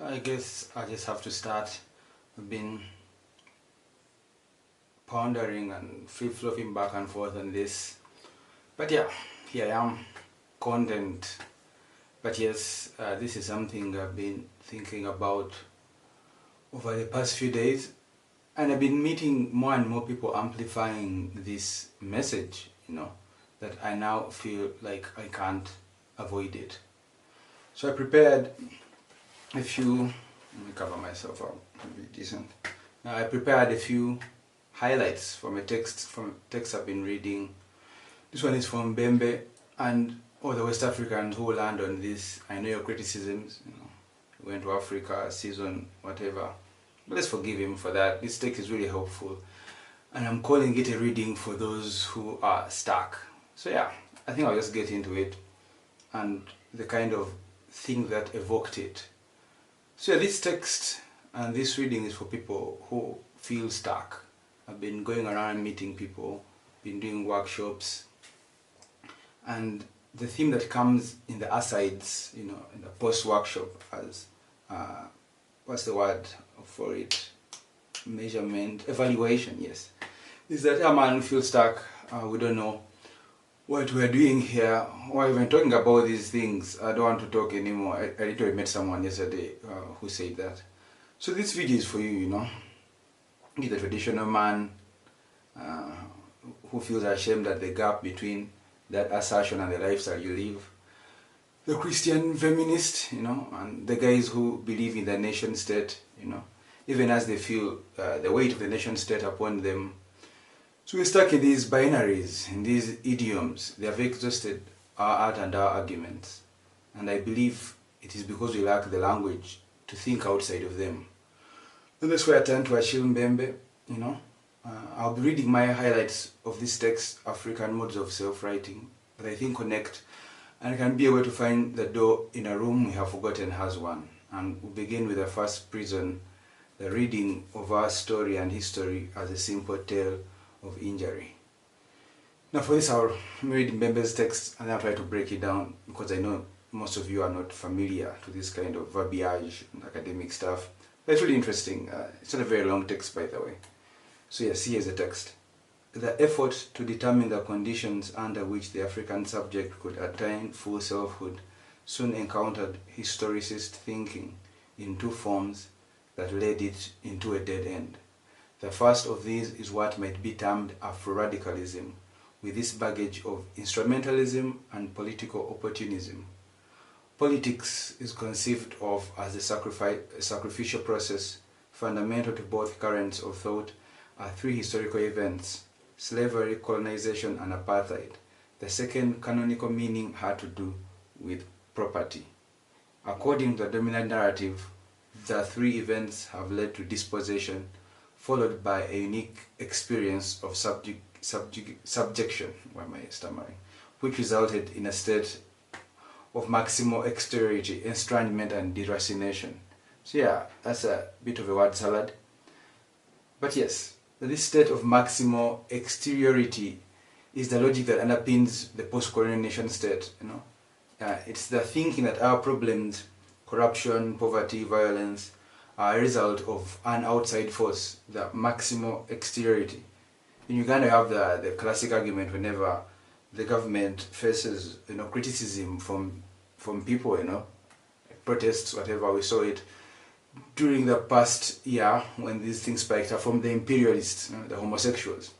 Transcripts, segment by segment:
I guess I just have to start. I've been pondering and flip-flopping back and forth on this. But yeah, here I am, content. But yes, this is something I've been thinking about over the past few days. And I've been meeting more and more people amplifying this message, that I now feel like I can't avoid it. So I prepared a few, let me cover myself up, be decent. I prepared a few highlights from a text I've been reading. This one is from Mbembe and all the West Africans who land on this. I know your criticisms, he went to Africa, season, whatever. But let's forgive him for that. This text is really helpful. And I'm calling it a reading for those who are stuck. So yeah, I think I'll just get into it and the kind of thing that evoked it. So yeah, this text and this reading is for people who feel stuck. I've been going around meeting people, been doing workshops, and the theme that comes in the asides, in the post-workshop as, what's the word for it? Measurement, evaluation, yes. Is that, man, we feel stuck, we don't know what we're doing here, why we're talking about these things, I don't want to talk anymore. I literally met someone yesterday who said that. So this video is for you, He's the traditional man who feels ashamed at the gap between that assertion and the lifestyle you live. The Christian feminist, and the guys who believe in the nation state, even as they feel the weight of the nation state upon them. So we're stuck in these binaries, in these idioms. They have exhausted our art and our arguments. And I believe it is because we lack the language to think outside of them. And that's why I turn to Achille Mbembe, I'll be reading my highlights of this text, African Modes of Self-Writing, that I think connect and can be a way to find the door in a room we have forgotten has one. And we'll begin with the first prison, the reading of our story and history as a simple tale of injury. Now for this I'll read Mbembe's text and I'll try to break it down because I know most of you are not familiar to this kind of verbiage and academic stuff. But it's really interesting. It's not a very long text, by the way. So yes, here's the text. The effort to determine the conditions under which the African subject could attain full selfhood soon encountered historicist thinking in two forms that led it into a dead end. The first of these is what might be termed Afro-radicalism, with this baggage of instrumentalism and political opportunism. Politics is conceived of as a sacrificial process. Fundamental to both currents of thought are three historical events: slavery, colonization, and apartheid. The second canonical meaning had to do with property. According to the dominant narrative, the three events have led to dispossession, followed by a unique experience of subjection, why am I stammering, which resulted in a state of maximal exteriority, estrangement, and deracination. So yeah, that's a bit of a word salad. But yes, this state of maximal exteriority is the logic that underpins the post-colonial nation state. It's the thinking that our problems, corruption, poverty, violence, are a result of an outside force, the maximal exteriority. In Uganda, you have the classic argument whenever the government faces criticism from people, protests, whatever. We saw it during the past year when these things spiked up from the imperialists, the homosexuals.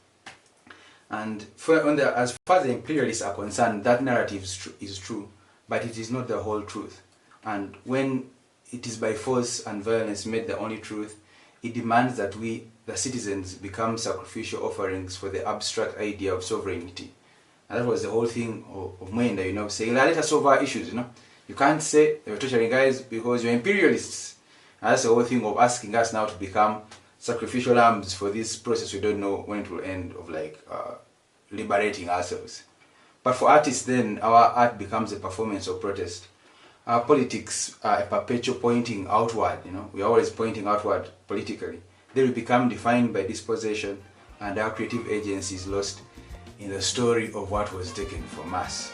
And as far as the imperialists are concerned, that narrative is true, but it is not the whole truth. And when it is by force and violence made the only truth, it demands that we, the citizens, become sacrificial offerings for the abstract idea of sovereignty. And that was the whole thing of Mwenda, saying, let us solve our issues, You can't say they were torturing guys because you're imperialists. And that's the whole thing of asking us now to become sacrificial lambs for this process we don't know when it will end, of liberating ourselves. But for artists then, our art becomes a performance of protest. Our politics are a perpetual pointing outward, we're always pointing outward politically. Then we become defined by dispossession and our creative agency is lost in the story of what was taken from us.